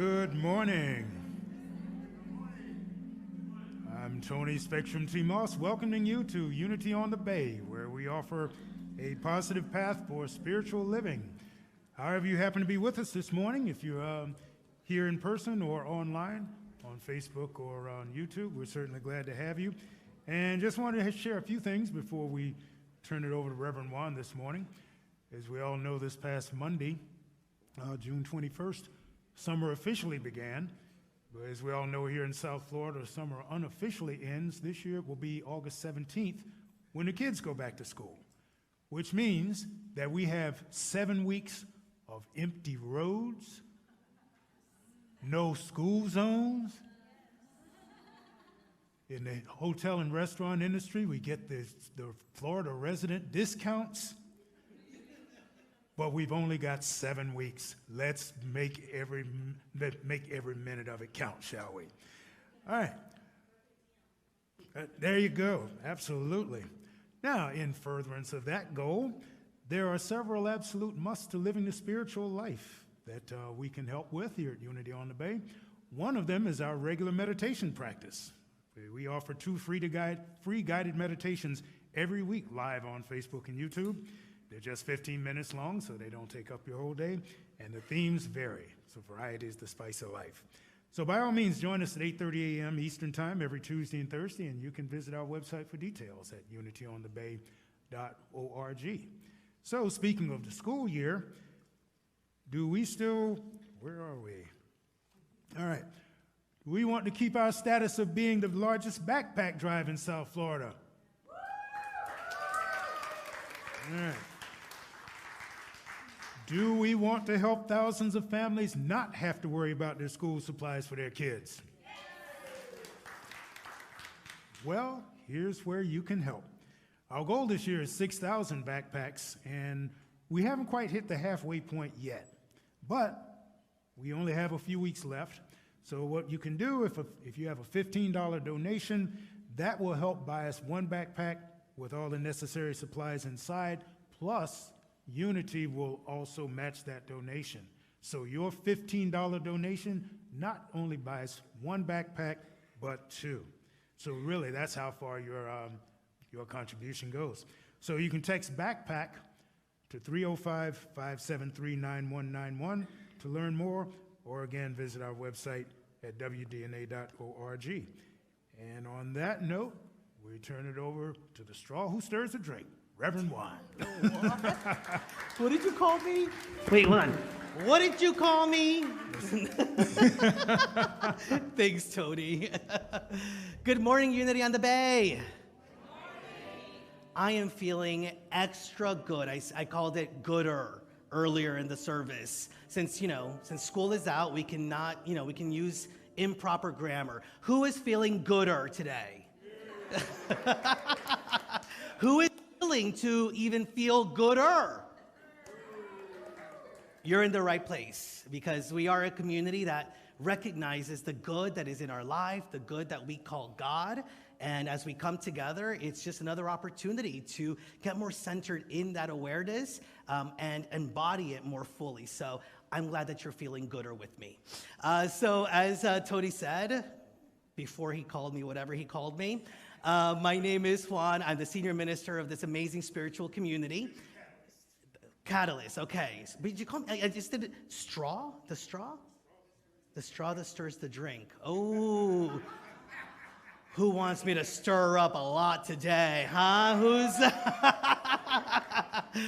Good morning. I'm Tony Spectrum T. Moss, welcoming you to Unity on the Bay, where we offer a positive path for spiritual living. However you happen to be with us this morning, if you're here in person or online, on Facebook or on YouTube, we're certainly glad to have you. And just wanted to share a few things before we turn it over to Reverend Juan this morning. As we all know, this past Monday, June 21st, summer officially began. But as we all know, here in South Florida, summer unofficially ends. This year it will be August 17th when the kids go back to school, which means that we have 7 weeks of empty roads, no school zones. In the hotel and restaurant industry, we get the Florida resident discounts, but we've only got 7 weeks. Let's make every minute of it count, shall we? All right. There you go. Absolutely. Now, in furtherance of that goal, there are several absolute musts to living the spiritual life that we can help with here at Unity on the Bay. One of them is our regular meditation practice. We offer 2 free guided meditations every week live on Facebook and YouTube. They're just 15 minutes long, so they don't take up your whole day, and the themes vary. So variety is the spice of life. So by all means, join us at 8:30 a.m. Eastern Time every Tuesday and Thursday, and you can visit our website for details at unityonthebay.org. So speaking of the school year, where are we? All right. We want to keep our status of being the largest backpack drive in South Florida. All right. Do we want to help thousands of families not have to worry about their school supplies for their kids? Well, here's where you can help. Our goal this year is 6,000 backpacks, and we haven't quite hit the halfway point yet. But we only have a few weeks left. So what you can do, if you have a $15 donation, that will help buy us 1 backpack with all the necessary supplies inside, plus Unity will also match that donation. So your $15 donation not only buys 1 backpack, but 2. So really, that's how far your contribution goes. So you can text backpack to 305-573-9191 to learn more, or again, visit our website at wdna.org. And on that note, we turn it over to the straw who stirs the drink, Reverend Juan. What did you call me? Wait, hold on. What did you call me? Thanks, Tony. Good morning, Unity on the Bay. I am feeling extra good. I called it gooder earlier in the service. Since school is out, we can use improper grammar. Who is feeling gooder today? Who is willing to even feel gooder? You're in the right place, because we are a community that recognizes the good that is in our life, the good that we call God. And as we come together, it's just another opportunity to get more centered in that awareness and embody it more fully. So I'm glad that you're feeling gooder with me. So as Tony said, before he called me whatever he called me, my name is Juan. I'm the senior minister of this amazing spiritual community. Catalyst, okay. But did you call me? I just did it. Straw? The straw? The straw that stirs the drink. Oh. Who wants me to stir up a lot today, huh?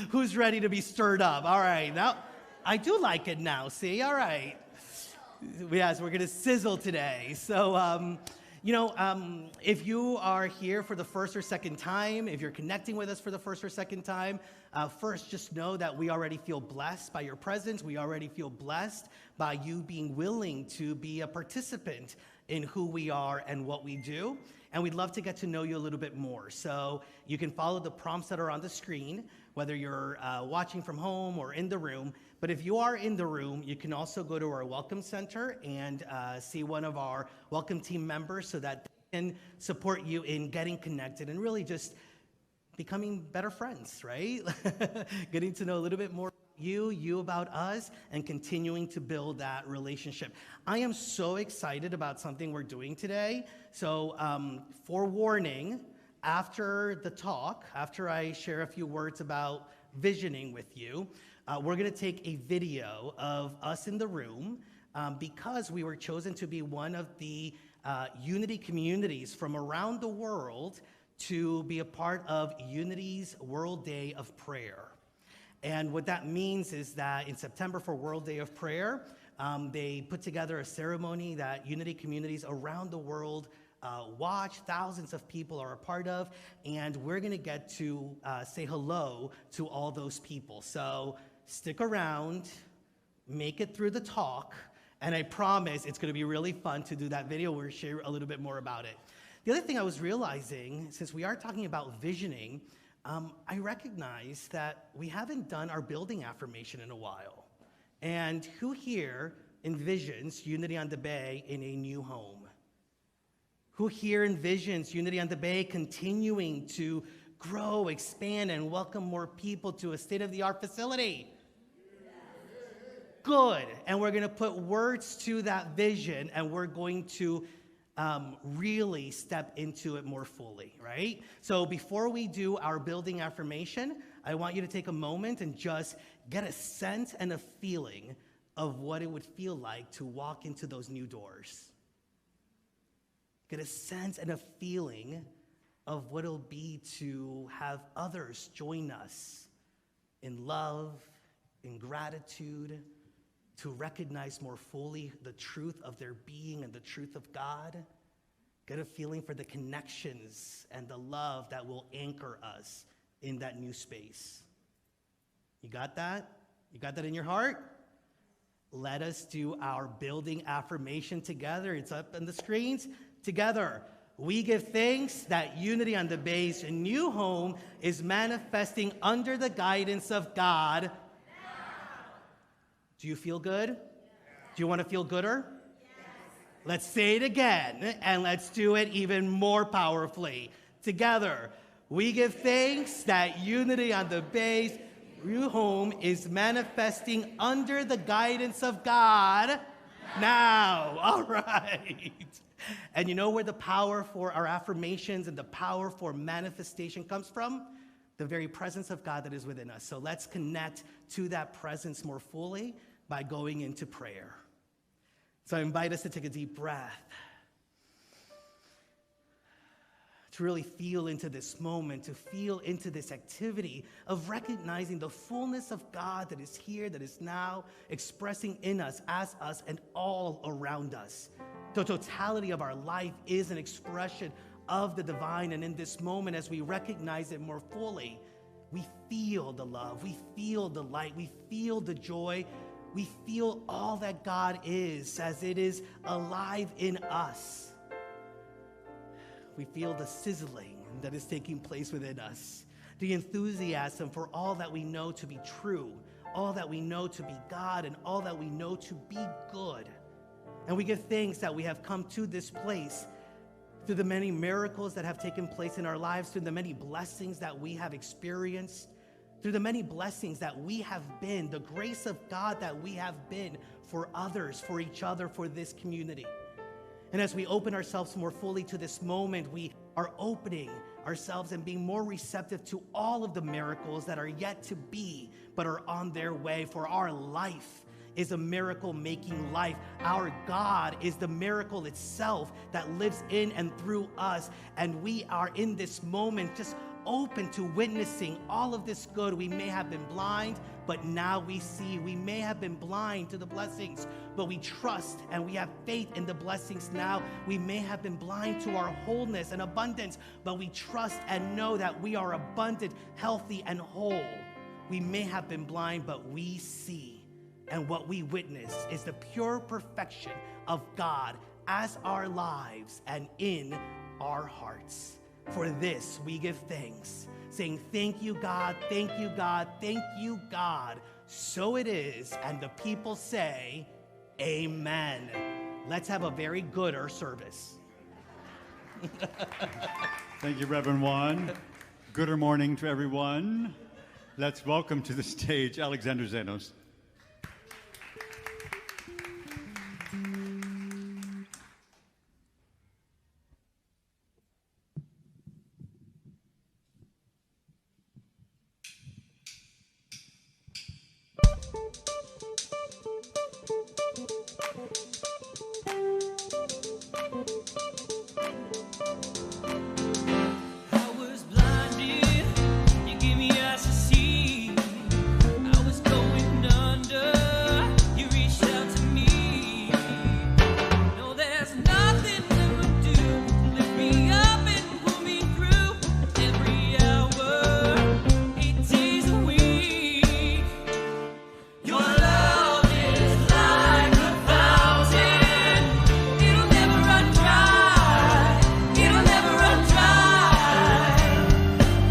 Who's ready to be stirred up? All right, now I do like it now. See, all right. Yes, we're gonna sizzle today. So, if you are here for the first or second time, if you're connecting with us for the first or second time, first just know that we already feel blessed by your presence. We already feel blessed by you being willing to be a participant in who we are and what we do. And we'd love to get to know you a little bit more. So you can follow the prompts that are on the screen, whether you're watching from home or in the room. But if you are in the room, you can also go to our Welcome Center and see one of our welcome team members so that they can support you in getting connected and really just becoming better friends, right? Getting to know a little bit more you about us, and continuing to build that relationship. I am so excited about something we're doing today. So forewarning, after the talk, after I share a few words about visioning with you, we're going to take a video of us in the room because we were chosen to be one of the Unity communities from around the world to be a part of Unity's World Day of Prayer. And what that means is that in September for World Day of Prayer, they put together a ceremony that Unity communities around the world watch, thousands of people are a part of, and we're gonna get to say hello to all those people. So stick around, make it through the talk, and I promise it's gonna be really fun to do that video. We'll share a little bit more about it. The other thing I was realizing, since we are talking about visioning, I recognize that we haven't done our building affirmation in a while. And who here envisions Unity on the Bay in a new home? Who here envisions Unity on the Bay continuing to grow, expand, and welcome more people to a state-of-the-art facility? Good. And we're going to put words to that vision, and we're going to really step into it more fully, right? So before we do our building affirmation, I want you to take a moment and just get a sense and a feeling of what it would feel like to walk into those new doors. Get a sense and a feeling of what it'll be to have others join us in love, in gratitude, to recognize more fully the truth of their being and the truth of God. Get a feeling for the connections and the love that will anchor us in that new space. You got that? You got that in your heart? Let us do our building affirmation together. It's up on the screens. Together, we give thanks that Unity on the Bay's new home is manifesting under the guidance of God. Now. Do you feel good? Yes. Do you want to feel gooder? Yes. Let's say it again, and let's do it even more powerfully. Together, we give thanks that Unity on the Bay's new home is manifesting under the guidance of God. Now. All right. And you know where the power for our affirmations and the power for manifestation comes from? The very presence of God that is within us. So let's connect to that presence more fully by going into prayer. So I invite us to take a deep breath, to really feel into this moment, to feel into this activity of recognizing the fullness of God that is here, that is now expressing in us, as us, and all around us. The totality of our life is an expression of the divine, and in this moment, as we recognize it more fully, we feel the love, we feel the light, we feel the joy, we feel all that God is as it is alive in us. We feel the sizzling that is taking place within us, the enthusiasm for all that we know to be true, all that we know to be God, and all that we know to be good. And we give thanks that we have come to this place through the many miracles that have taken place in our lives, through the many blessings that we have experienced, through the many blessings that we have been, the grace of God that we have been for others, for each other, for this community. And as we open ourselves more fully to this moment, we are opening ourselves and being more receptive to all of the miracles that are yet to be, but are on their way. For our life is a miracle-making life. Our God is the miracle itself that lives in and through us. And we are in this moment just open to witnessing all of this good. We may have been blind, but now we see. We may have been blind to the blessings, but we trust and we have faith in the blessings now. We may have been blind to our wholeness and abundance, but we trust and know that we are abundant, healthy, and whole. We may have been blind, but we see. And what we witness is the pure perfection of God as our lives and in our hearts. For this we give thanks, saying, thank you, God, thank you, God, thank you, God. So it is, and the people say, amen. Let's have a very gooder service. Thank you, Reverend Juan. Gooder morning to everyone. Let's welcome to the stage Alexander Zenos. I was blinded, you gave me eyes to see. I was going under, you reached out to me. No, there's nothing that would do to lift me up and pull me through every hour, 8 days a week. Your love is like a fountain, it'll never run dry, it'll never run dry.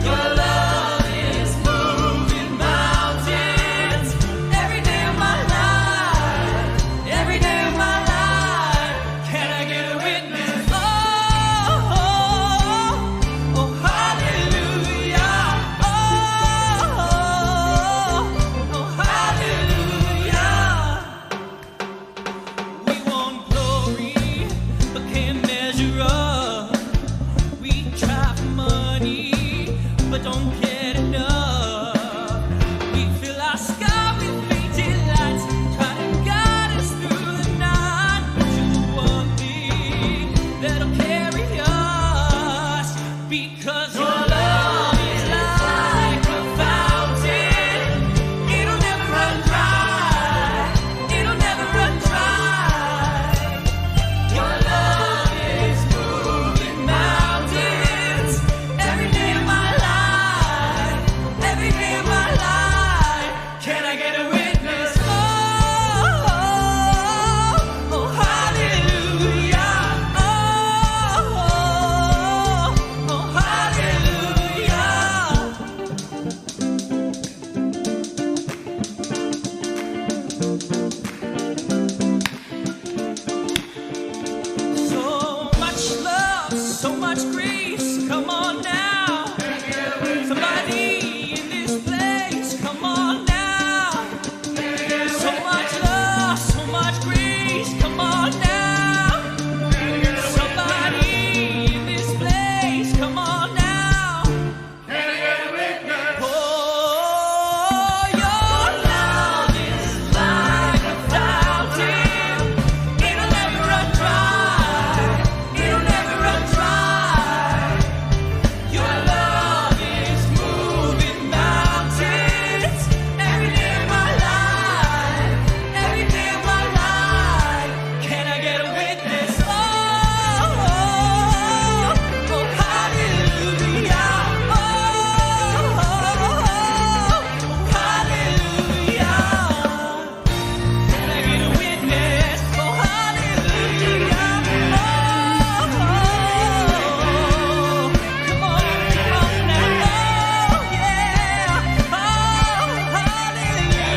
Your love is moving mountains every day of my life, every day of my life. Can I get a witness? Oh, hallelujah. Oh, hallelujah. We want glory, but can't measure up. We try for money, but don't get enough. We fill our sky with faded lights, try to guide us through the night. But you're the one thing that'll carry us, because your love is like a fountain. It'll never run dry, it'll never run dry. Your love is moving mountains every day of my life, every day of my life. Can I get a witness? Oh, hallelujah. Oh, hallelujah. So much love, so much grace. Come on now. Somebody in this place, come on now. So much love, so much grace. Come on now. Somebody in this place, come on now. Oh, your love is like a fountain. It'll never run dry. It'll never run dry. Your love is moving mountains every day of my life, every day of my life. Can I get a witness? Oh, hallelujah. Oh, hallelujah. Can I get a witness? Oh, hallelujah. Come on now. Oh, yeah. Oh, hallelujah.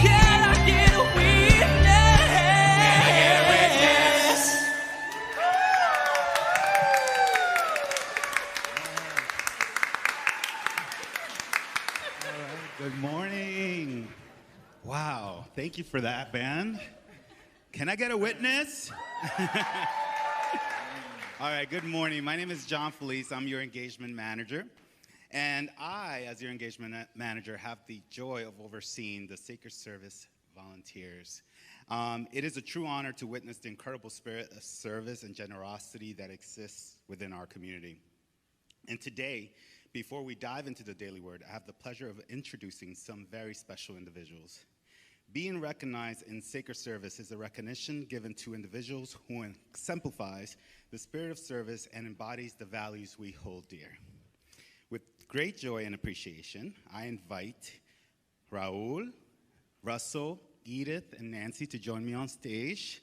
Can I get a witness? Good morning. Wow, thank you for that, band. Can I get a witness? All right, good morning. My name is John Felice. I'm your engagement manager. And I, as your engagement manager, have the joy of overseeing the Sacred Service volunteers. It is a true honor to witness the incredible spirit of service and generosity that exists within our community. And today, before we dive into the daily word, I have the pleasure of introducing some very special individuals. Being recognized in sacred service is a recognition given to individuals who exemplifies the spirit of service and embodies the values we hold dear. With great joy and appreciation, I invite Raul, Russell, Edith, and Nancy to join me on stage.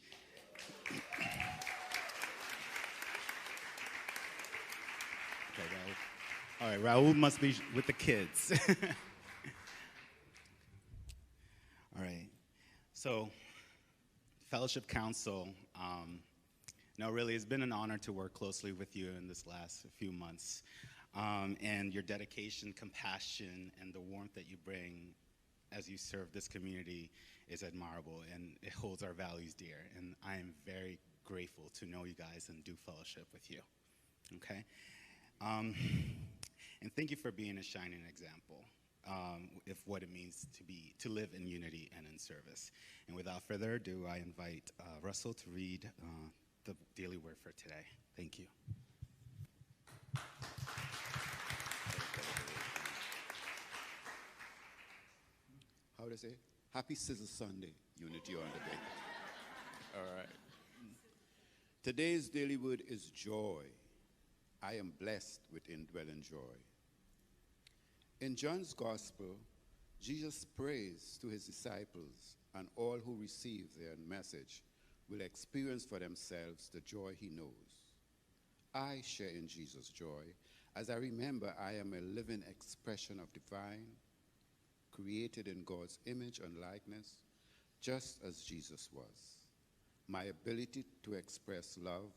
Okay, Raul. All right, Raul must be with the kids. All right. So, Fellowship Council, really, it's been an honor to work closely with you in this last few months. And your dedication, compassion, and the warmth that you bring as you serve this community is admirable, and it holds our values dear. And I am very grateful to know you guys and do fellowship with you, okay? And thank you for being a shining example of what it means to live in unity and in service. And without further ado, I invite Russell to read the daily word for today. Thank you. How would I say? Happy Sizzle Sunday, Unity on the Bay. All right. Today's daily word is joy. I am blessed with indwelling joy. In John's Gospel, Jesus prays to his disciples, and all who receive their message will experience for themselves the joy he knows. I share in Jesus' joy, as I remember I am a living expression of divine, created in God's image and likeness, just as Jesus was. My ability to express love,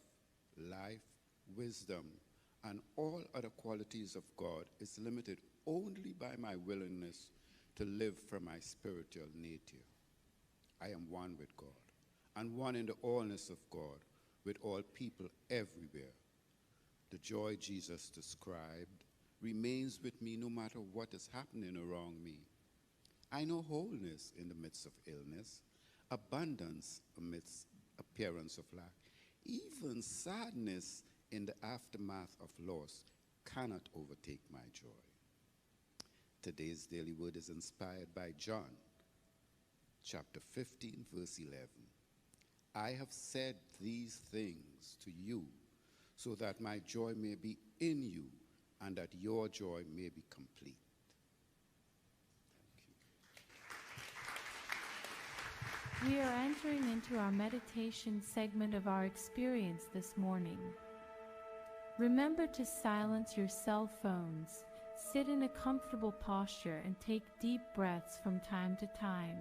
life, wisdom, and all other qualities of God is limited only by my willingness to live from my spiritual nature. I am one with God, and one in the allness of God with all people everywhere. The joy Jesus described remains with me no matter what is happening around me. I know wholeness in the midst of illness, abundance amidst appearance of lack. Even sadness in the aftermath of loss cannot overtake my joy. Today's daily word is inspired by John, chapter 15, verse 11. I have said these things to you so that my joy may be in you and that your joy may be complete. We are entering into our meditation segment of our experience this morning. Remember to silence your cell phones, sit in a comfortable posture, and take deep breaths from time to time.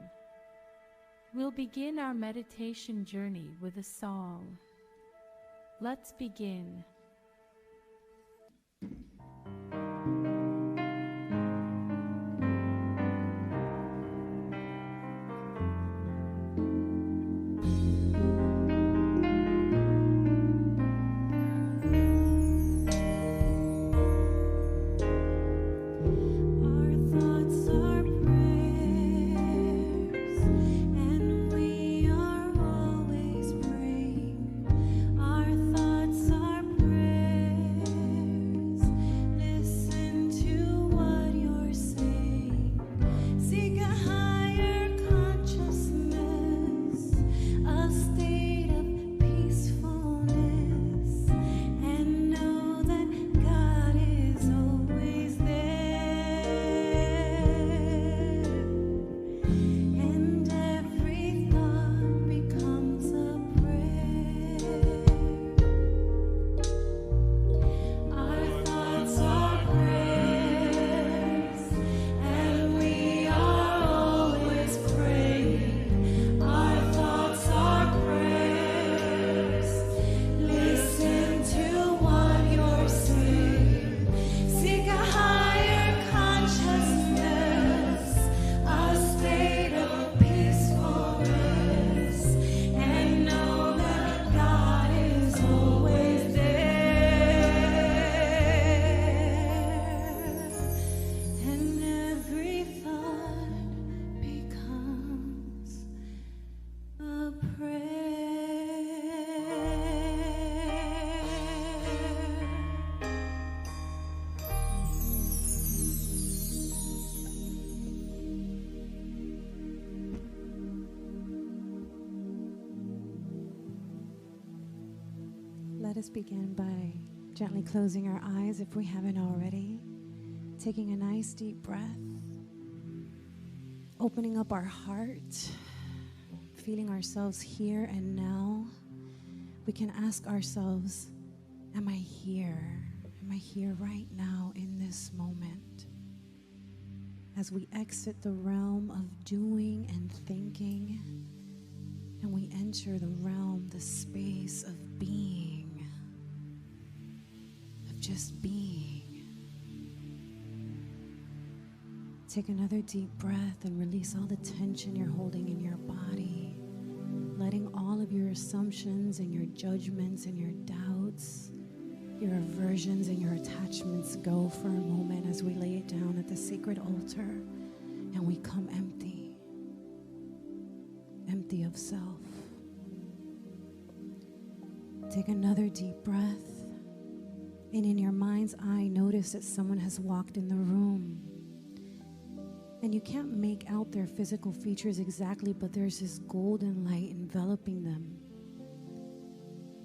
We'll begin our meditation journey with a song. Let's begin. Let us begin by gently closing our eyes if we haven't already. Taking a nice deep breath. Opening up our heart. Feeling ourselves here and now. We can ask ourselves, am I here? Am I here right now in this moment? As we exit the realm of doing and thinking, and we enter the realm, the space of being, of just being. Take another deep breath and release all the tension you're holding in your body, letting all of your assumptions and your judgments and your doubts, your aversions and your attachments go for a moment as we lay it down at the sacred altar and we come empty, empty of self. Take another deep breath, and in your mind's eye, notice that someone has walked in the room. And you can't make out their physical features exactly, but there's this golden light enveloping them.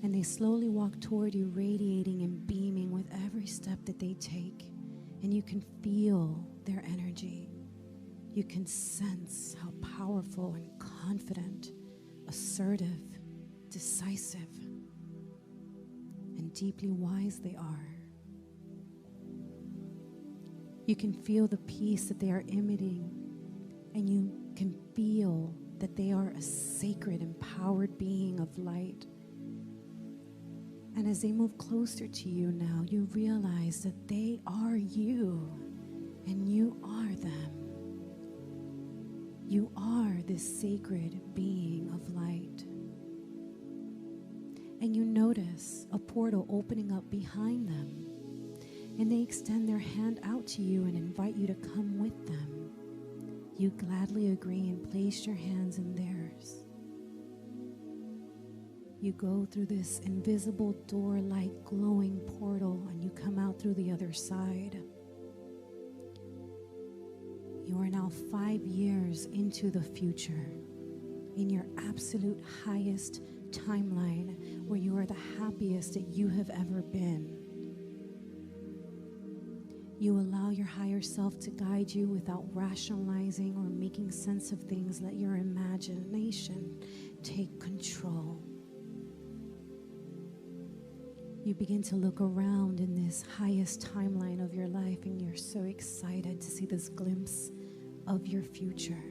And they slowly walk toward you, radiating and beaming with every step that they take. And you can feel their energy. You can sense how powerful and confident, assertive, decisive, and deeply wise they are. You can feel the peace that they are emitting, and you can feel that they are a sacred, empowered being of light. And as they move closer to you now, you realize that they are you, and you are them. You are this sacred being of light. And you notice a portal opening up behind them. And they extend their hand out to you and invite you to come with them. You gladly agree and place your hands in theirs. You go through this invisible door-like glowing portal and you come out through the other side. You are now 5 years into the future, in your absolute highest timeline, where you are the happiest that you have ever been. You allow your higher self to guide you without rationalizing or making sense of things. Let your imagination take control. You begin to look around in this highest timeline of your life, and you're so excited to see this glimpse of your future.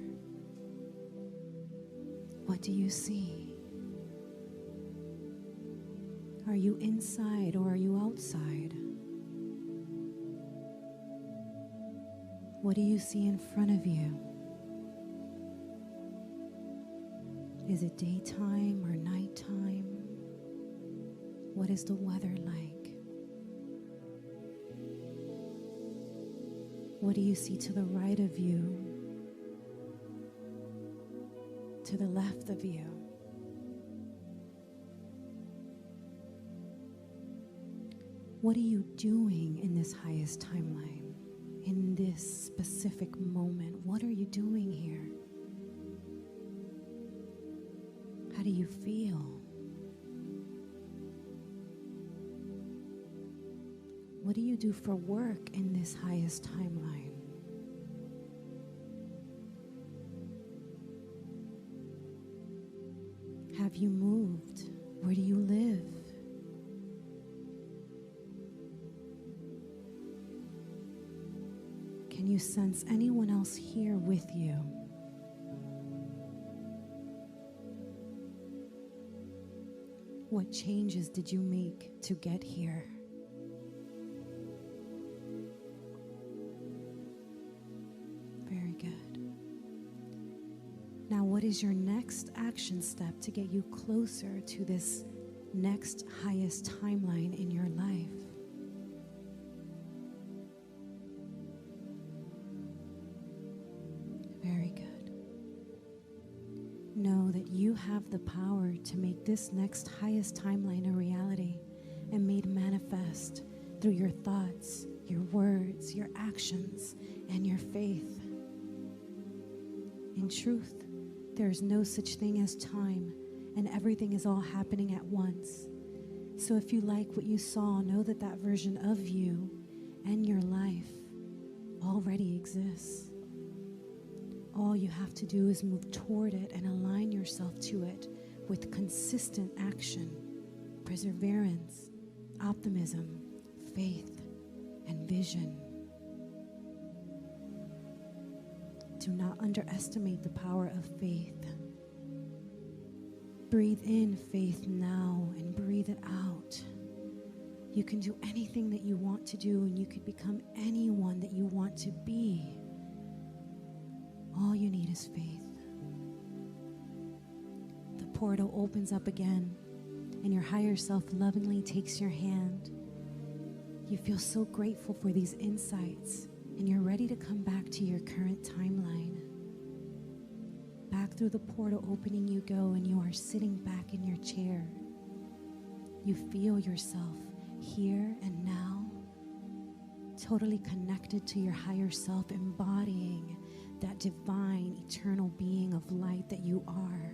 What do you see? Are you inside or are you outside? What do you see in front of you? Is it daytime or nighttime? What is the weather like? What do you see to the right of you? To the left of you? What are you doing in this highest timeline? In this specific moment, what are you doing here? How do you feel? What do you do for work in this highest timeline? Have you moved? Where do you live? Can you sense anyone else here with you? What changes did you make to get here? Very good. Now, what is your next action step to get you closer to this next highest timeline in your life? Very good. Know that you have the power to make this next highest timeline a reality and made manifest through your thoughts, your words, your actions, and your faith. In truth, there is no such thing as time, and everything is all happening at once. So if you like what you saw, know that that version of you and your life already exists. All you have to do is move toward it and align yourself to it with consistent action, perseverance, optimism, faith, and vision. Do not underestimate the power of faith. Breathe in faith now and breathe it out. You can do anything that you want to do, and you could become anyone that you want to be. All you need is faith. The portal opens up again, and your higher self lovingly takes your hand. You feel so grateful for these insights, and you're ready to come back to your current timeline. Back through the portal opening you go, and you are sitting back in your chair. You feel yourself here and now, totally connected to your higher self, embodying that divine, eternal being of light that you are,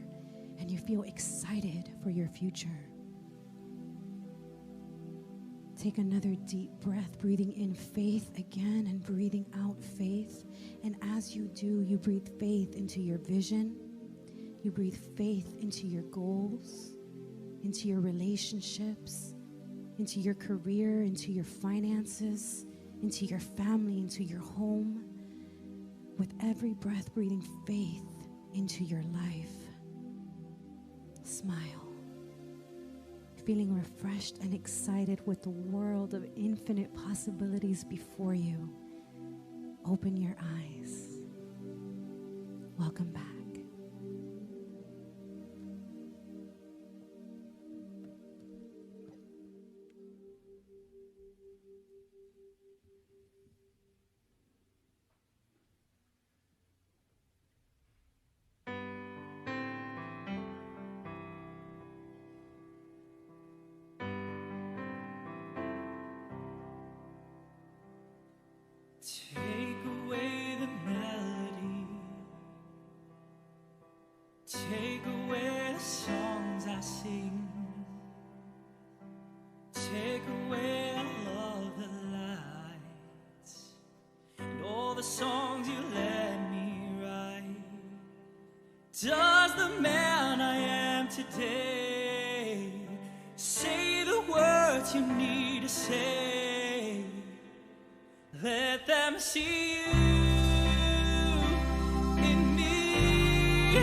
and you feel excited for your future. Take another deep breath, breathing in faith again and breathing out faith. And as you do, you breathe faith into your vision. You breathe faith into your goals, into your relationships, into your career, into your finances, into your family, into your home. With every breath, breathing faith into your life. Smile. Feeling refreshed and excited with the world of infinite possibilities before you. Open your eyes. Welcome back. Take away the melody. Take away the songs I sing. Take away all of the lights and all the songs you let me write. Does the man I am today say the words you need to say? Let them see you in me.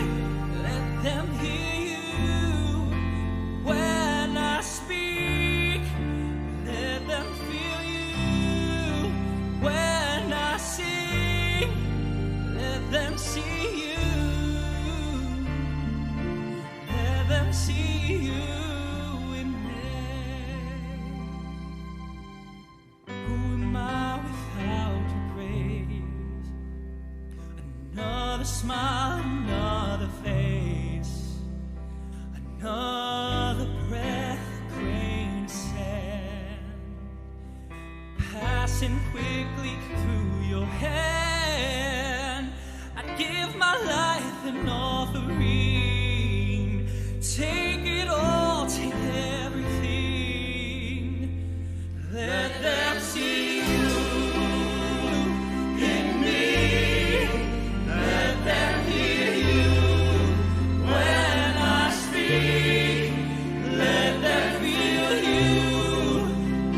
Let them hear you when I speak. Let them feel you when I sing. Let them see you. Let them see you in me. Who am I without your grace? Another smile, another face, another breath, a grain of sand, passing quickly through your hand. I give my life an offering. Take it all, take everything. Let them see you in me. Let them hear you when I speak. Let them feel you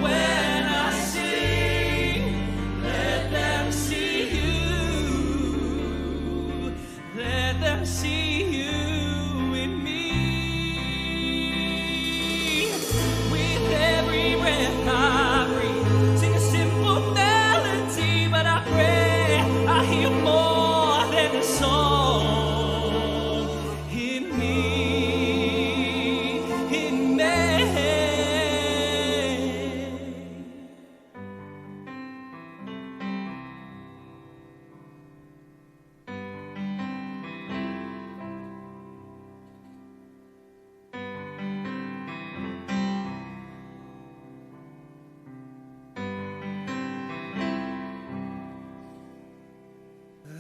when I sing. Let them see you. Let them see you in me. With every breath I breathe, sing a simple melody, but I pray I hear more than a song in me, in me.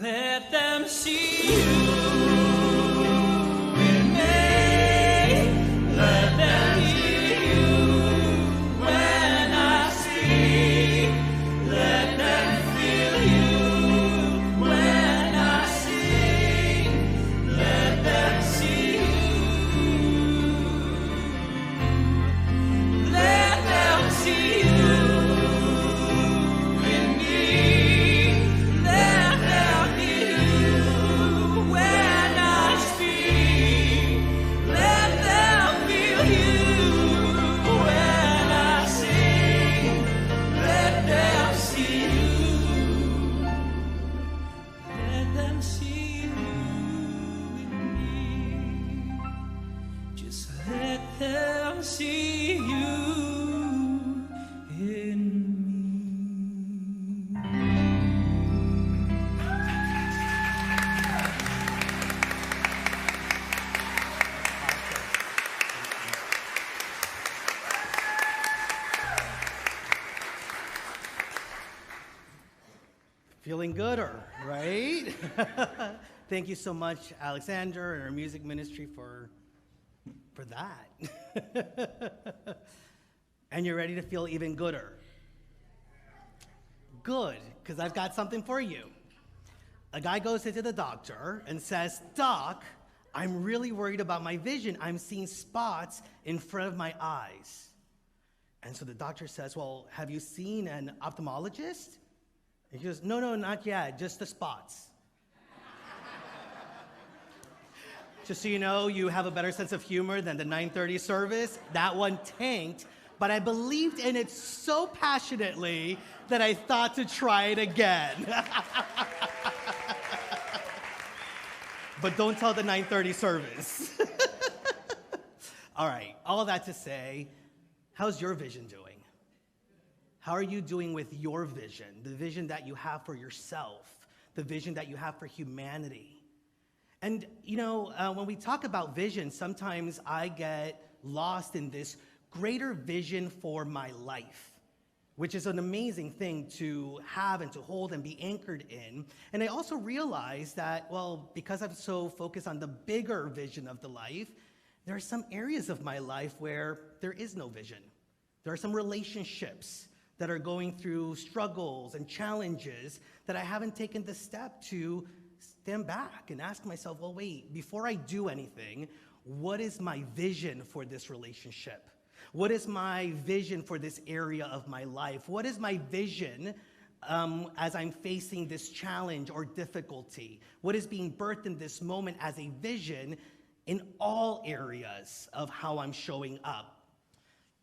Let them see you in me. Let them hear you when I speak. Let them feel you when I sing. Let them see you. Let them see you in me. Let them hear you when Feeling gooder, right? Thank you so much, Alexander, and our music ministry for that. And you're ready to feel even gooder. Good, because I've got something for you. A guy goes into the doctor and says, "Doc, I'm really worried about my vision. I'm seeing spots in front of my eyes." And so the doctor says, "Well, have you seen an ophthalmologist?" And he goes, No, not yet, just the spots." Just so you know, you have a better sense of humor than the 9:30 service. That one tanked, but I believed in it so passionately that I thought to try it again. But don't tell the 9:30 service. All right, all that to say, how's your vision doing? How are you doing with your vision, the vision that you have for yourself, the vision that you have for humanity? And, when we talk about vision, sometimes I get lost in this greater vision for my life, which is an amazing thing to have and to hold and be anchored in. And I also realize that, because I'm so focused on the bigger vision of the life, there are some areas of my life where there is no vision. There are some relationships that are going through struggles and challenges that I haven't taken the step to stand back and ask myself, wait, before I do anything, what is my vision for this relationship? What is my vision for this area of my life? What is my vision as I'm facing this challenge or difficulty? What is being birthed in this moment as a vision in all areas of how I'm showing up?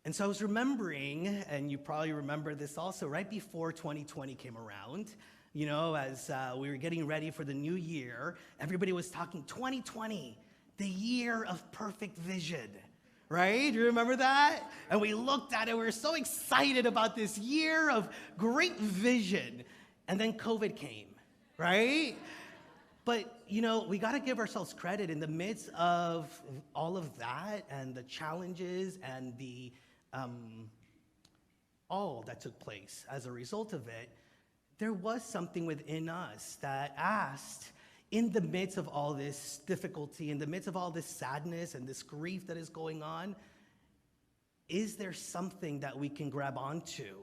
And so I was remembering, and you probably remember this also, right before 2020 came around, as we were getting ready for the new year, everybody was talking 2020, the year of perfect vision, right? Do you remember that? And we looked at it, we were so excited about this year of great vision. And then COVID came, right? But, we got to give ourselves credit in the midst of all of that and the challenges and the all that took place as a result of it. There was something within us that asked, in the midst of all this difficulty, in the midst of all this sadness and this grief that is going on, is there something that we can grab onto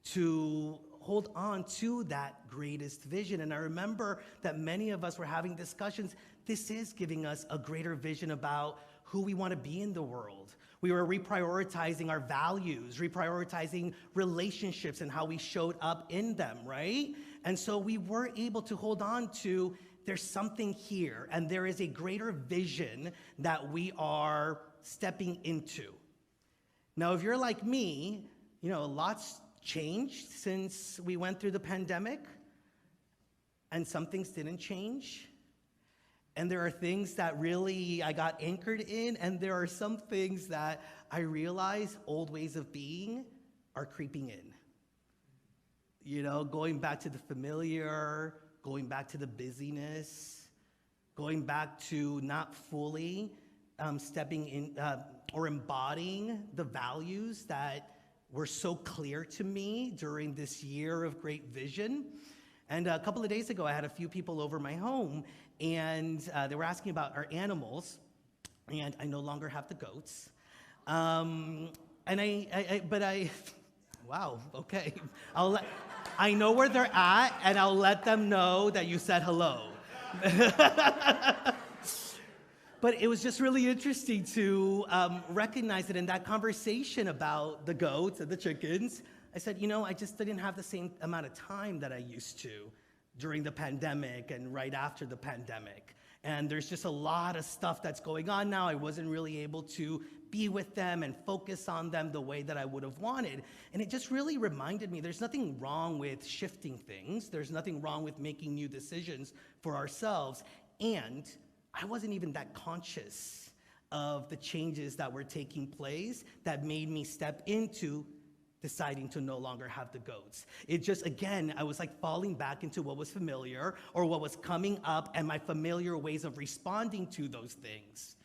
to hold on to that greatest vision? And I remember that many of us were having discussions. This is giving us a greater vision about who we want to be in the world. We were reprioritizing our values, reprioritizing relationships and how we showed up in them, right? And so we were able to hold on to, there's something here, and there is a greater vision that we are stepping into. Now, if you're like me, a lot's changed since we went through the pandemic, and some things didn't change. And there are things that really I got anchored in, and there are some things that I realize old ways of being are creeping in. Going back to the familiar, going back to the busyness, going back to not fully stepping in or embodying the values that were so clear to me during this year of great vision. And a couple of days ago, I had a few people over my home, and they were asking about our animals, and I no longer have the goats. Wow, okay. I know where they're at, and I'll let them know that you said hello. But it was just really interesting to recognize that in that conversation about the goats and the chickens, I said, I just didn't have the same amount of time that I used to during the pandemic and right after the pandemic. And there's just a lot of stuff that's going on now. I wasn't really able to be with them and focus on them the way that I would have wanted. And it just really reminded me there's nothing wrong with shifting things. There's nothing wrong with making new decisions for ourselves. And I wasn't even that conscious of the changes that were taking place that made me step into deciding to no longer have the goats. It just, again, I was like falling back into what was familiar or what was coming up and my familiar ways of responding to those things.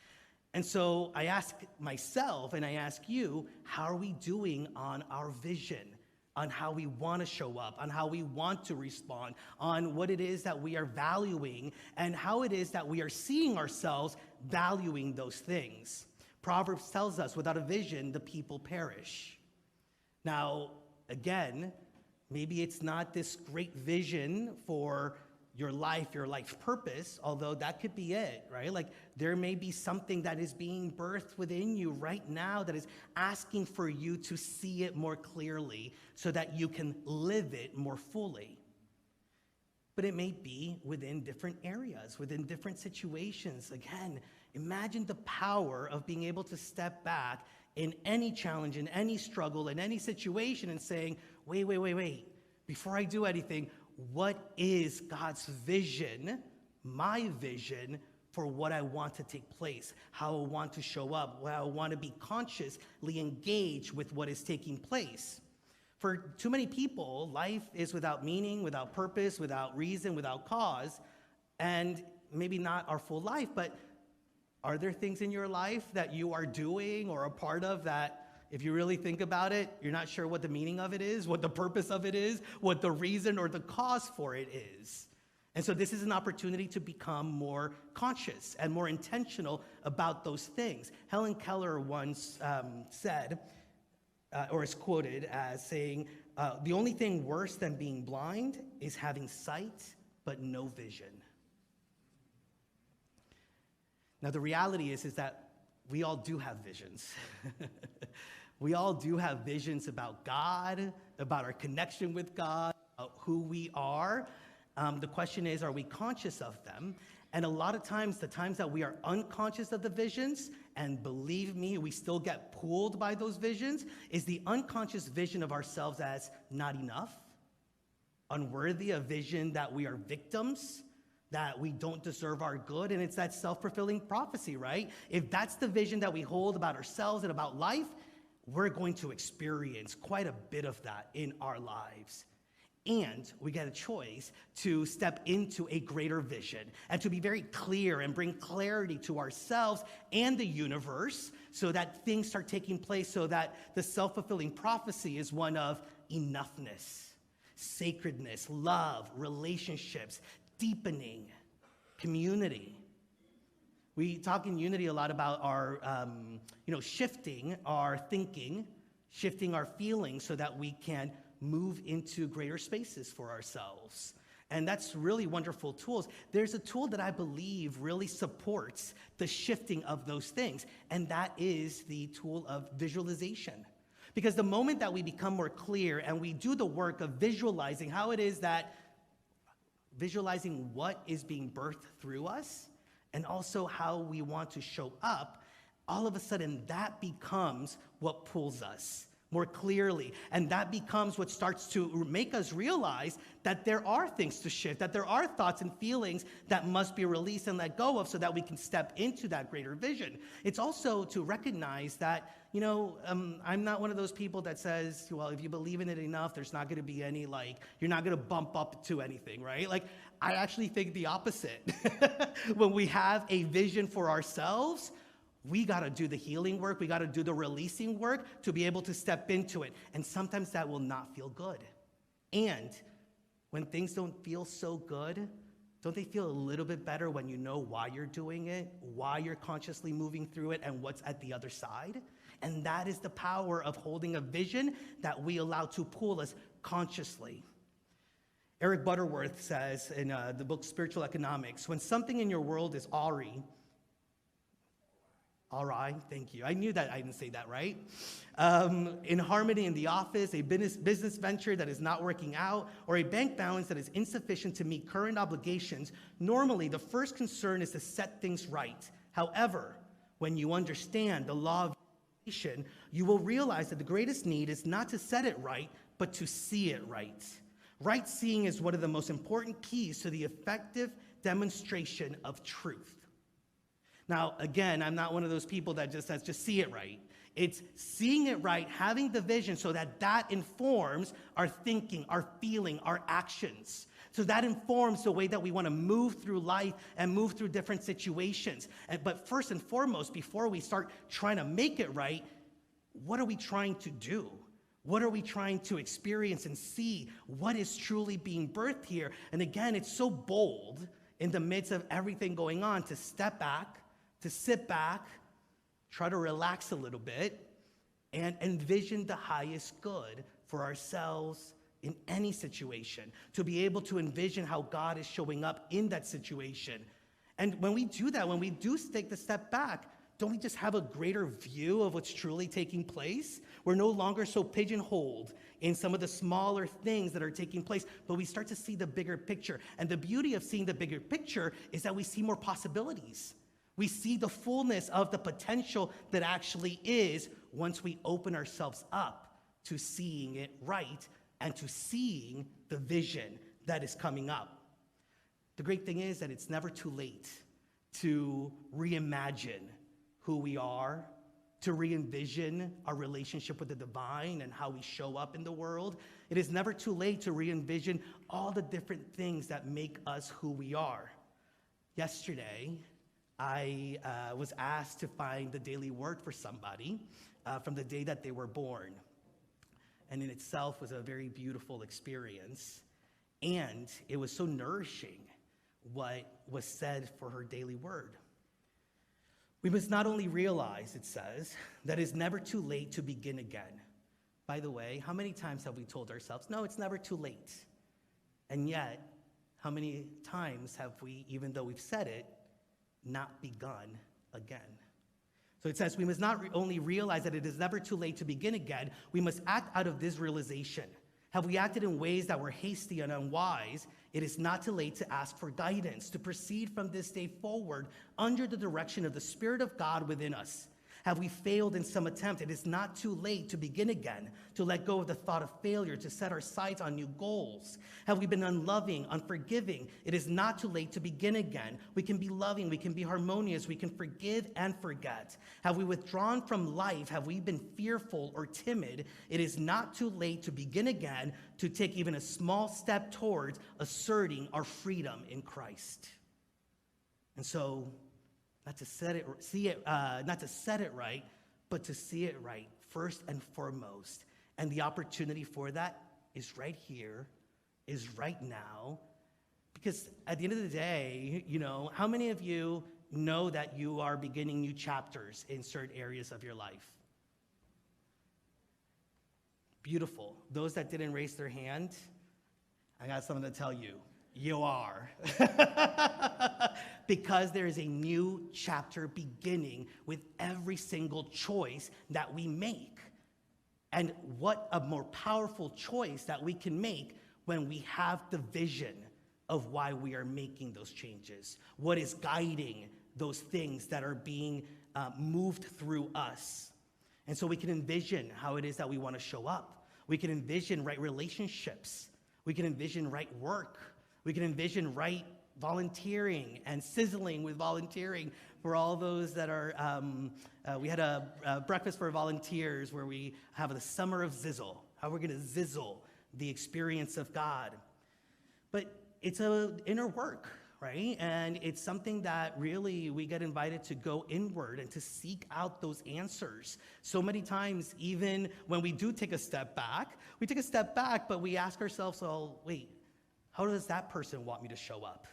And so I ask myself and I ask you, how are we doing on our vision? on how we want to show up, on how we want to respond, on what it is that we are valuing, and how it is that we are seeing ourselves valuing those things. Proverbs tells us, without a vision, the people perish. Now, again, maybe it's not this great vision for your life purpose, although that could be it, right? Like there may be something that is being birthed within you right now that is asking for you to see it more clearly so that you can live it more fully. But it may be within different areas, within different situations. Again, imagine the power of being able to step back in any challenge, in any struggle, in any situation and saying, wait, before I do anything, what is God's vision, my vision, for what I want to take place, how I want to show up, how I want to be consciously engaged with what is taking place? For too many people, life is without meaning, without purpose, without reason, without cause, and maybe not our full life, but are there things in your life that you are doing or a part of that, if you really think about it, you're not sure what the meaning of it is, what the purpose of it is, what the reason or the cause for it is? And so this is an opportunity to become more conscious and more intentional about those things. Helen Keller once said, or is quoted as saying, the only thing worse than being blind is having sight but no vision. Now the reality is that we all do have visions. We all do have visions about God, about our connection with God, about who we are. The question is, are we conscious of them? And a lot of times, the times that we are unconscious of the visions, and believe me, we still get pulled by those visions, is the unconscious vision of ourselves as not enough, unworthy, a vision that we are victims, that we don't deserve our good, and it's that self-fulfilling prophecy, right? If that's the vision that we hold about ourselves and about life, we're going to experience quite a bit of that in our lives. And we get a choice to step into a greater vision and to be very clear and bring clarity to ourselves and the universe so that things start taking place, so that the self-fulfilling prophecy is one of enoughness, sacredness, love, relationships, deepening, community. We talk in Unity a lot about our, shifting our thinking, shifting our feelings so that we can move into greater spaces for ourselves. And that's really wonderful tools. There's a tool that I believe really supports the shifting of those things, and that is the tool of visualization. Because the moment that we become more clear and we do the work of visualizing how it is that, visualizing what is being birthed through us, and also how we want to show up, all of a sudden that becomes what pulls us more clearly. And that becomes what starts to make us realize that there are things to shift, that there are thoughts and feelings that must be released and let go of so that we can step into that greater vision. It's also to recognize that, I'm not one of those people that says, well, if you believe in it enough, there's not going to be any, you're not going to bump up to anything, right? I actually think the opposite. When we have a vision for ourselves, we got to do the healing work. We got to do the releasing work to be able to step into it. And sometimes that will not feel good. And when things don't feel so good, don't they feel a little bit better when you know why you're doing it, why you're consciously moving through it, and what's at the other side? And that is the power of holding a vision that we allow to pull us consciously. Eric Butterworth says in the book Spiritual Economics, when something in your world is awry, all right, thank you. I knew that I didn't say that right. In harmony in the office, a business venture that is not working out, or a bank balance that is insufficient to meet current obligations, normally the first concern is to set things right. However, when you understand the law of creation, you will realize that the greatest need is not to set it right, but to see it right. Right seeing is one of the most important keys to the effective demonstration of truth. Now, again, I'm not one of those people that just says, just see it right. It's seeing it right, having the vision so that that informs our thinking, our feeling, our actions. So that informs the way that we want to move through life and move through different situations. But first and foremost, before we start trying to make it right, what are we trying to do? What are we trying to experience and see? What is truly being birthed here? And again, it's so bold in the midst of everything going on to step back, to sit back, try to relax a little bit, and envision the highest good for ourselves in any situation, to be able to envision how God is showing up in that situation. And when we do that, when we do take the step back, don't we just have a greater view of what's truly taking place? We're no longer so pigeonholed in some of the smaller things that are taking place, but we start to see the bigger picture. And the beauty of seeing the bigger picture is that we see more possibilities. We see the fullness of the potential that actually is once we open ourselves up to seeing it right and to seeing the vision that is coming up. The great thing is that it's never too late to reimagine who we are, to re-envision our relationship with the divine and how we show up in the world. It is never too late to re-envision all the different things that make us who we are. Yesterday, I was asked to find the daily word for somebody from the day that they were born. And in itself was a very beautiful experience. And it was so nourishing what was said for her daily word. We must not only realize, it says, that it's never too late to begin again. By the way, how many times have we told ourselves, no, it's never too late? And yet, how many times have we, even though we've said it, not begun again? So it says we must not only realize that it is never too late to begin again, we must act out of this realization. Have we acted in ways that were hasty and unwise? It is not too late to ask for guidance, to proceed from this day forward under the direction of the Spirit of God within us. Have we failed in some attempt? It is not too late to begin again, to let go of the thought of failure, to set our sights on new goals. Have we been unloving, unforgiving? It is not too late to begin again. We can be loving, we can be harmonious, we can forgive and forget. Have we withdrawn from life? Have we been fearful or timid? It is not too late to begin again, to take even a small step towards asserting our freedom in Christ. And so, not to set it right, but to see it right first and foremost. And the opportunity for that is right here, is right now. Because at the end of the day, how many of you know that you are beginning new chapters in certain areas of your life? Beautiful. Those that didn't raise their hand, I got something to tell you. You are. Because there is a new chapter beginning with every single choice that we make. And what a more powerful choice that we can make when we have the vision of why we are making those changes. What is guiding those things that are being moved through us. And so we can envision how it is that we want to show up. We can envision right relationships. We can envision right work. We can envision right volunteering and sizzling with volunteering for all those that are, we had a breakfast for volunteers where we have the summer of zizzle, how we're gonna zizzle the experience of God. But it's an inner work, right? And it's something that really we get invited to go inward and to seek out those answers. So many times, even when we do take a step back, but we ask ourselves, oh, wait, how does that person want me to show up?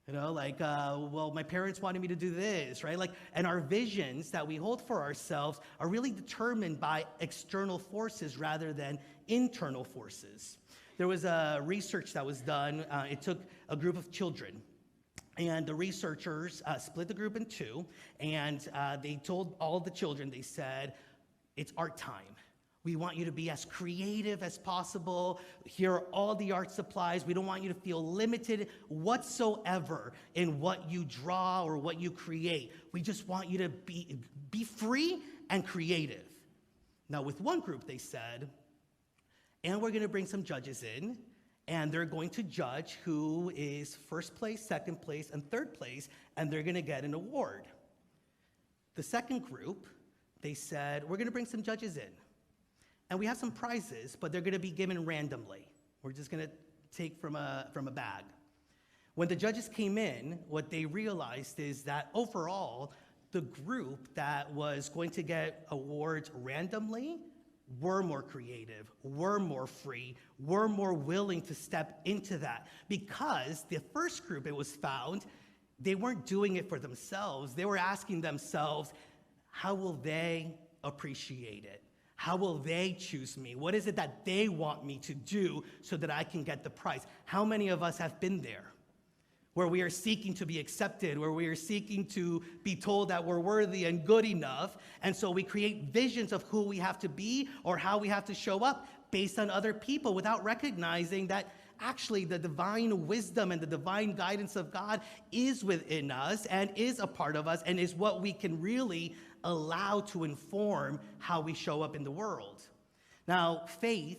Well, my parents wanted me to do this, right? And our visions that we hold for ourselves are really determined by external forces rather than internal forces. There was a research that was done. It took a group of children, and the researchers split the group in two, and they told all the children, they said, it's art time. We want you to be as creative as possible. Here are all the art supplies. We don't want you to feel limited whatsoever in what you draw or what you create. We just want you to be free and creative. Now, with one group, they said, and we're going to bring some judges in, and they're going to judge who is first place, second place, and third place, and they're going to get an award. The second group, they said, we're going to bring some judges in. And we have some prizes, but they're going to be given randomly. We're just going to take from a bag. When the judges came in, what they realized is that overall, the group that was going to get awards randomly we're more creative, we're more free, we're more willing to step into that. Because the first group, it was found, they weren't doing it for themselves. They were asking themselves, how will they appreciate it? How will they choose me? What is it that they want me to do so that I can get the prize? How many of us have been there? Where we are seeking to be accepted, where we are seeking to be told that we're worthy and good enough, and so we create visions of who we have to be or how we have to show up based on other people without recognizing that actually the divine wisdom and the divine guidance of God is within us and is a part of us and is what we can really allow to inform how we show up in the world. Now, faith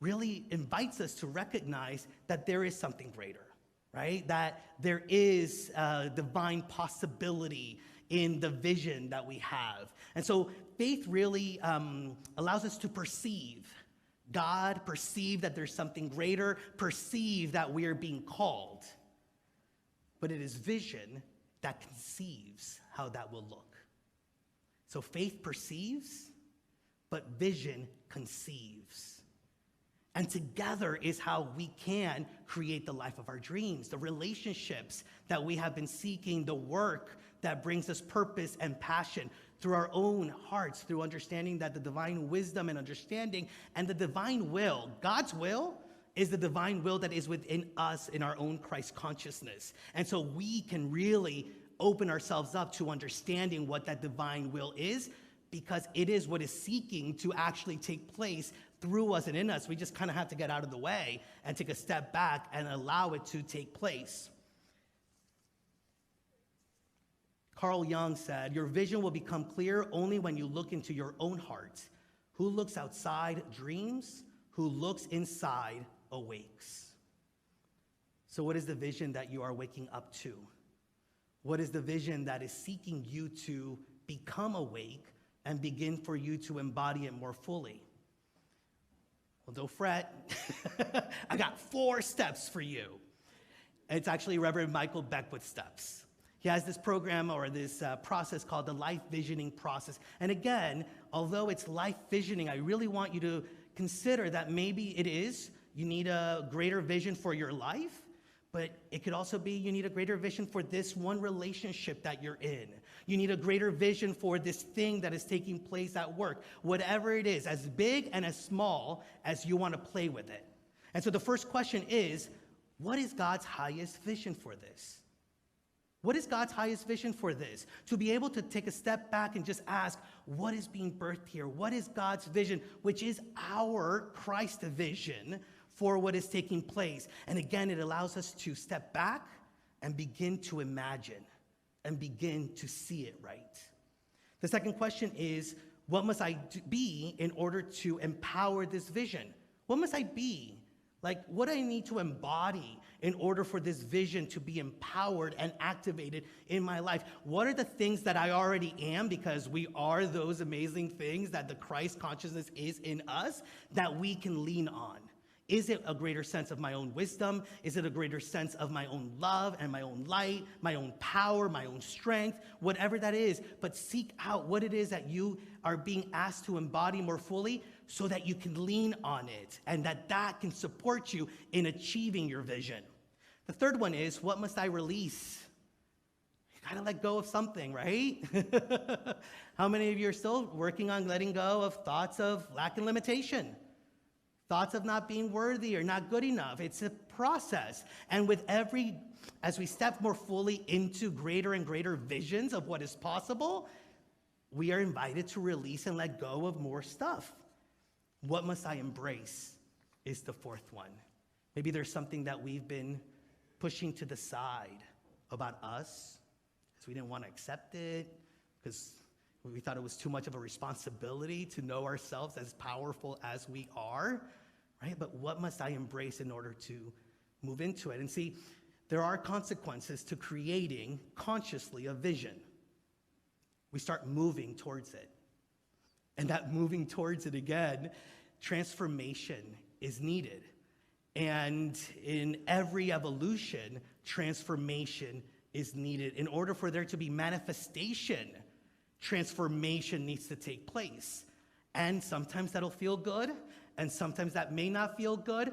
really invites us to recognize that there is something greater. Right? That there is a divine possibility in the vision that we have. And so faith really allows us to perceive God, perceive that there's something greater, perceive that we are being called. But it is vision that conceives how that will look. So faith perceives, but vision conceives. And together is how we can create the life of our dreams, the relationships that we have been seeking, the work that brings us purpose and passion through our own hearts, through understanding that the divine wisdom and understanding and the divine will, God's will, is the divine will that is within us in our own Christ consciousness. And so we can really open ourselves up to understanding what that divine will is, because it is what is seeking to actually take place through us and in us. We just kind of have to get out of the way and take a step back and allow it to take place. Carl Jung said, "Your vision will become clear only when you look into your own heart. Who looks outside dreams, who looks inside awakes." So what is the vision that you are waking up to? What is the vision that is seeking you to become awake and begin for you to embody it more fully? Well, don't fret. I got 4 steps for you. It's actually Reverend Michael Beckwith's steps. He has this program or this process called the life visioning process. And again, although it's life visioning, I really want you to consider that maybe it is, you need a greater vision for your life, but it could also be you need a greater vision for this one relationship that you're in. You need a greater vision for this thing that is taking place at work. Whatever it is, as big and as small as you want to play with it. And so the first question is, what is God's highest vision for this? What is God's highest vision for this? To be able to take a step back and just ask, what is being birthed here? What is God's vision, which is our Christ vision for what is taking place? And again, it allows us to step back and begin to imagine and begin to see it right. The second question is, what must I be in order to empower this vision? What must I be? Like, what do I need to embody in order for this vision to be empowered and activated in my life? What are the things that I already am, because we are those amazing things that the Christ consciousness is in us, that we can lean on? Is it a greater sense of my own wisdom? Is it a greater sense of my own love and my own light, my own power, my own strength, whatever that is? But seek out what it is that you are being asked to embody more fully so that you can lean on it and that can support you in achieving your vision. The third one is, what must I release? You gotta let go of something, right? How many of you are still working on letting go of thoughts of lack and limitation? Thoughts of not being worthy or not good enough. It's a process. And as we step more fully into greater and greater visions of what is possible, we are invited to release and let go of more stuff. What must I embrace is the fourth one. Maybe there's something that we've been pushing to the side about us because we didn't want to accept it, because we thought it was too much of a responsibility to know ourselves as powerful as we are, right? But what must I embrace in order to move into it? And see, there are consequences to creating consciously a vision. We start moving towards it. And that moving towards it again, transformation is needed. And in every evolution, transformation is needed. In order for there to be manifestation, transformation needs to take place. And sometimes that'll feel good, and sometimes that may not feel good.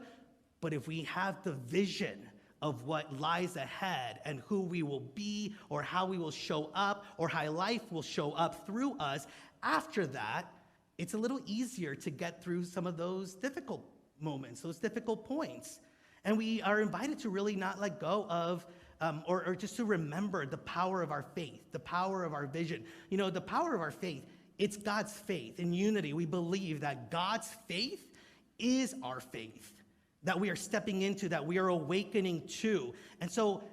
But if we have the vision of what lies ahead and who we will be, or how we will show up, or how life will show up through us, after that, it's a little easier to get through some of those difficult moments, those difficult points. And we are invited to really not let go of, or just to remember the power of our faith, the power of our vision. You know, the power of our faith, it's God's faith. In unity, we believe that God's faith is our faith, that we are stepping into, that we are awakening to. And so,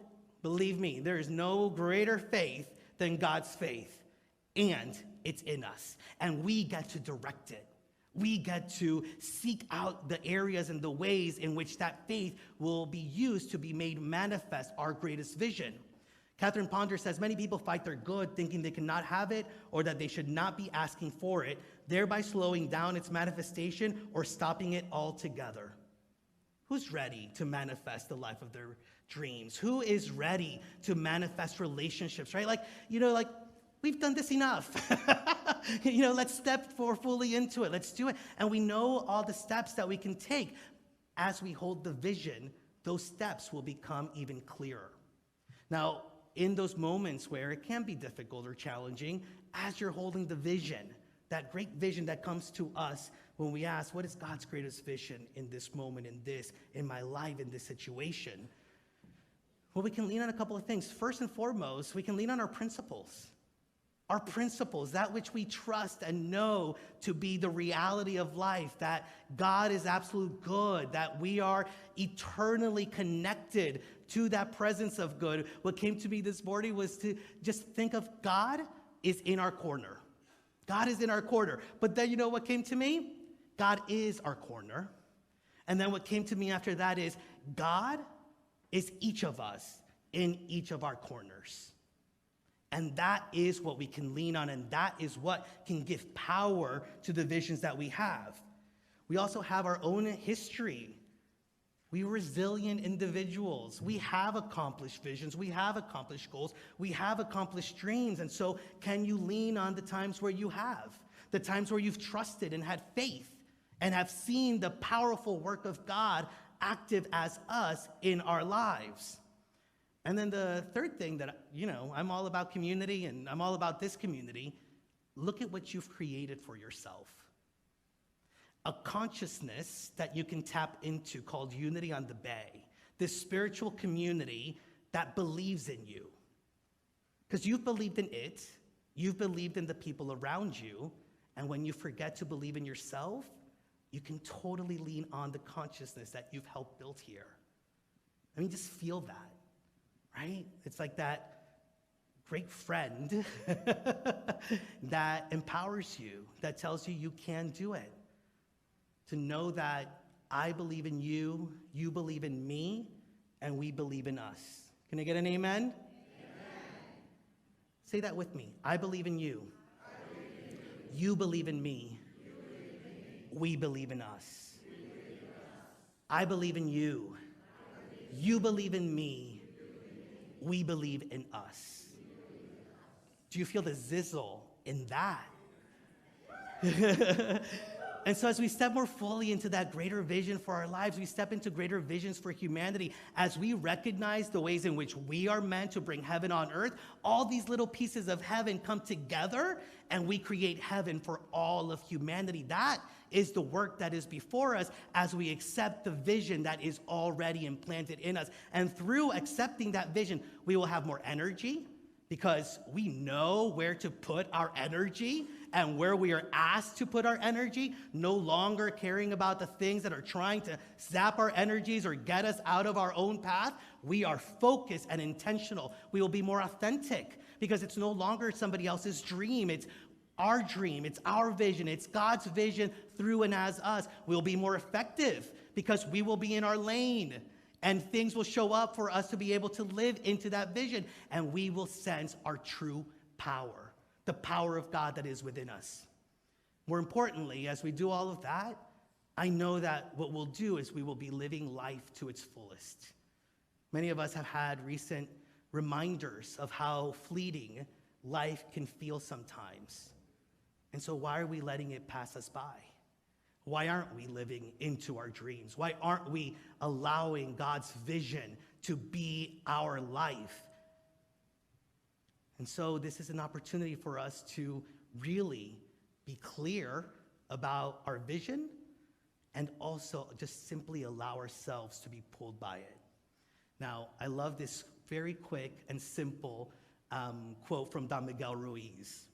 believe me, there is no greater faith than God's faith. And it's in us. And we get to direct it. We get to seek out the areas and the ways in which that faith will be used to be made manifest, our greatest vision. Catherine Ponder says, many people fight their good thinking they cannot have it or that they should not be asking for it, thereby slowing down its manifestation or stopping it altogether. Who's ready to manifest the life of their dreams? Who is ready to manifest relationships, right? We've done this enough. Let's step fully into it. Let's do it. And we know all the steps that we can take. As we hold the vision, those steps will become even clearer. Now, in those moments where it can be difficult or challenging, as you're holding the vision, that great vision that comes to us when we ask, what is God's greatest vision in this moment, in my life, in this situation? Well, we can lean on a couple of things. First and foremost, we can lean on our principles. Our principles, that which we trust and know to be the reality of life, that God is absolute good, that we are eternally connected to that presence of good. What came to me this morning was to just think of God is in our corner. God is in our corner. But then you know what came to me? God is our corner. And then what came to me after that is God is each of us in each of our corners. And that is what we can lean on, and that is what can give power to the visions that we have. We also have our own history. We're resilient individuals. We have accomplished visions. We have accomplished goals. We have accomplished dreams. And so can you lean on the times where you have? The times where you've trusted and had faith and have seen the powerful work of God active as us in our lives. And then the third thing that, I'm all about community and I'm all about this community. Look at what you've created for yourself. A consciousness that you can tap into called Unity on the Bay. This spiritual community that believes in you. Because you've believed in it. You've believed in the people around you. And when you forget to believe in yourself, you can totally lean on the consciousness that you've helped build here. Just feel that. Right? It's like that great friend that empowers you, that tells you you can do it. To know that I believe in you, you believe in me, and we believe in us. Can I get an amen? Amen. Say that with me. I believe in you. You believe in me. We believe in us. I believe in you. You believe in me. We believe in us. Do you feel the zizzle in that? And so as we step more fully into that greater vision for our lives, we step into greater visions for humanity. As we recognize the ways in which we are meant to bring heaven on earth, all these little pieces of heaven come together and we create heaven for all of humanity. That is the work that is before us as we accept the vision that is already implanted in us. And through accepting that vision, we will have more energy because we know where to put our energy and where we are asked to put our energy, no longer caring about the things that are trying to zap our energies or get us out of our own path. We are focused and intentional. We will be more authentic because it's no longer somebody else's dream. It's our dream. It's our vision. It's God's vision through and as us. We'll be more effective because we will be in our lane and things will show up for us to be able to live into that vision, and we will sense our true power. The power of God that is within us. More importantly, as we do all of that, I know that what we'll do is we will be living life to its fullest. Many of us have had recent reminders of how fleeting life can feel sometimes. And so why are we letting it pass us by? Why aren't we living into our dreams? Why aren't we allowing God's vision to be our life? And so this is an opportunity for us to really be clear about our vision and also just simply allow ourselves to be pulled by it. Now, I love this very quick and simple quote from Don Miguel Ruiz.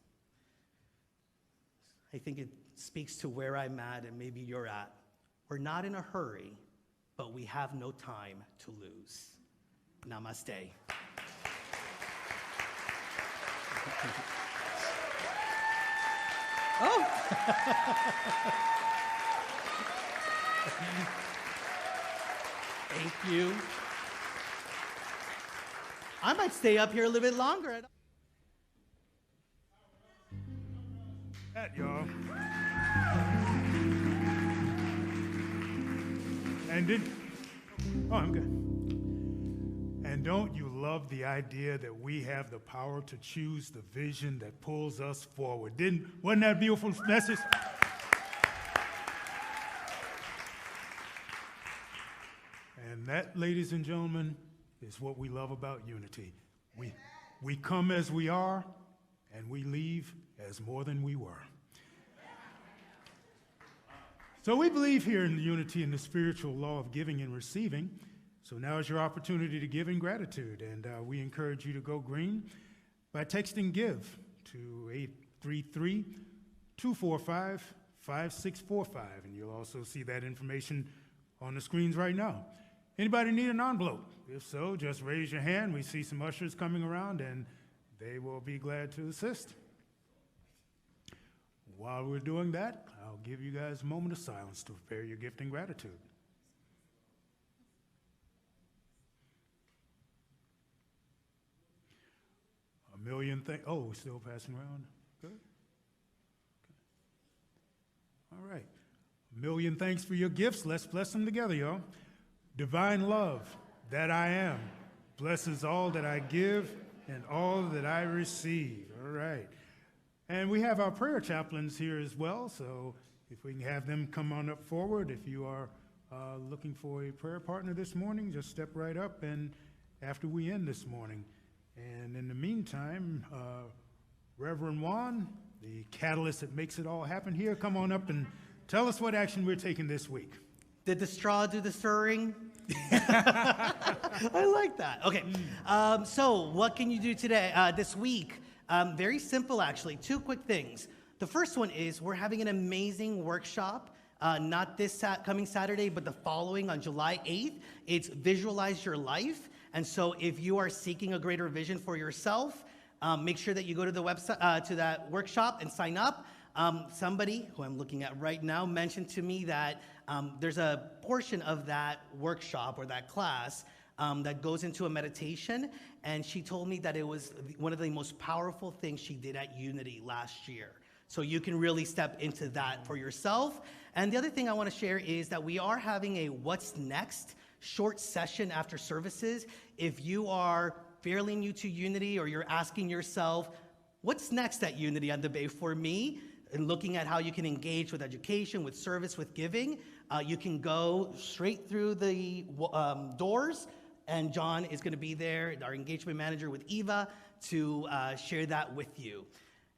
I think it speaks to where I'm at and maybe you're at. We're not in a hurry, but we have no time to lose. Namaste. Oh! Thank you. I might stay up here a little bit longer. That, y'all. And I'm good. And don't you love the idea that we have the power to choose the vision that pulls us forward? Wasn't that a beautiful message? And that, ladies and gentlemen, is what we love about unity. We come as we are, and we leave as more than we were. So we believe here in unity in the spiritual law of giving and receiving. So now is your opportunity to give in gratitude, and we encourage you to go green by texting GIVE to 833-245-5645, and you'll also see that information on the screens right now. Anybody need an envelope? If so, just raise your hand. We see some ushers coming around, and they will be glad to assist. While we're doing that, I'll give you guys a moment of silence to prepare your gift in gratitude. A million thanks. Oh, we're still passing around? Good. Okay. All right. A million thanks for your gifts. Let's bless them together, y'all. Divine love, that I am, blesses all that I give and all that I receive. All right. And we have our prayer chaplains here as well, so if we can have them come on up forward. If you are looking for a prayer partner this morning, just step right up and after we end this morning. And in the meantime, Reverend Juan, the catalyst that makes it all happen here, come on up and tell us what action we're taking this week. Did the straw do the stirring? I like that. Okay, so what can you do today, this week? Very simple, actually. Two quick things. The first one is we're having an amazing workshop, not this coming Saturday, but the following on July 8th. It's Visualize Your Life. And so if you are seeking a greater vision for yourself, make sure that you go to the website, to that workshop and sign up. Somebody who I'm looking at right now mentioned to me that there's a portion of that workshop or that class that goes into a meditation, and she told me that it was one of the most powerful things she did at Unity last year. So you can really step into that for yourself. And the other thing I want to share is that we are having a What's Next short session after services. If you are fairly new to Unity or you're asking yourself, what's next at Unity on the Bay for me? And looking at how you can engage with education, with service, with giving, you can go straight through the doors, and John is going to be there, our engagement manager with Eva, to share that with you.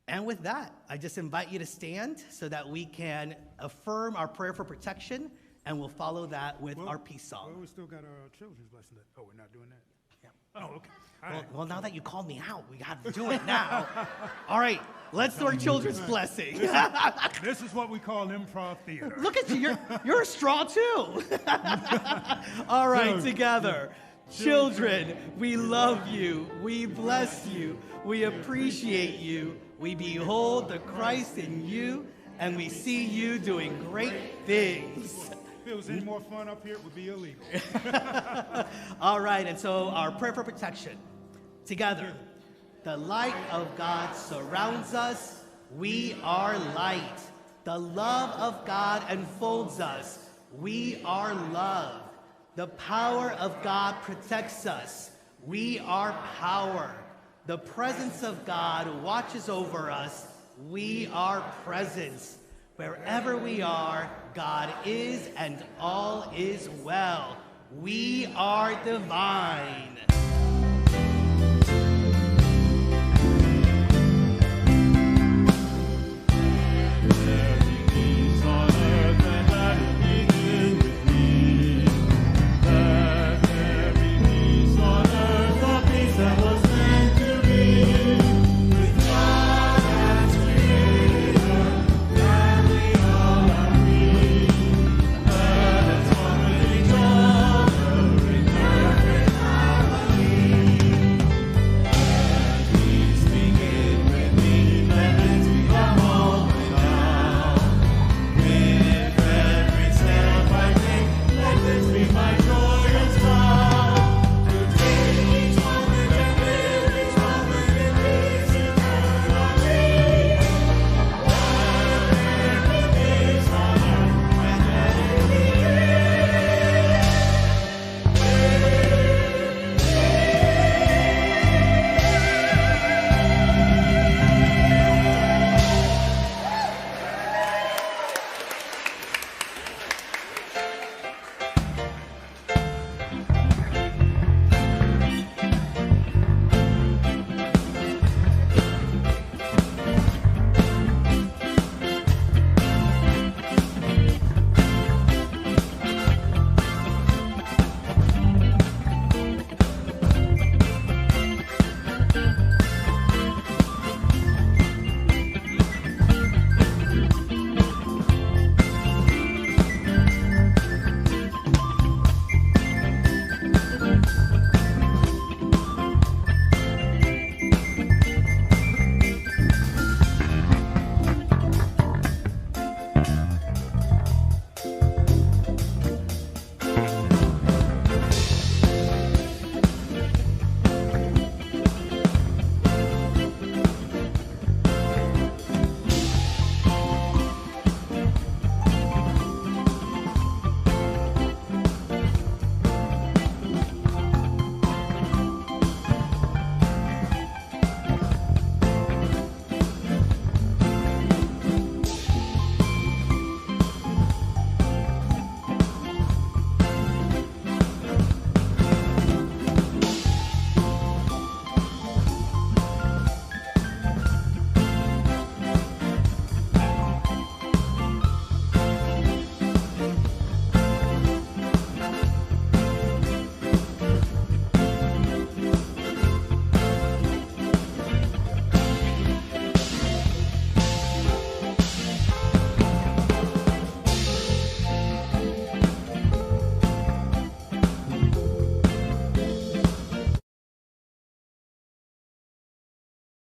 And with that, I just invite you to stand so that we can affirm our prayer for protection, and we'll follow that with our peace song. Well, we still got our children's blessing. Oh, we're not doing that? Yeah. Oh, okay. All right. Well, now that you called me out, we got to do it now. All right, let's do our children's blessing. This is what we call improv theater. Look at you, you're a straw too. All right, together. Children, we love you, we bless you, we appreciate you, we behold the Christ in you, and we see you doing great things. If it was any more fun up here, it would be illegal. All right, and so our prayer for protection. Together, the light of God surrounds us. We are light. The love of God enfolds us. We are love. The power of God protects us. We are power. The presence of God watches over us. We are presence. Wherever we are, God is and all is well. We are divine.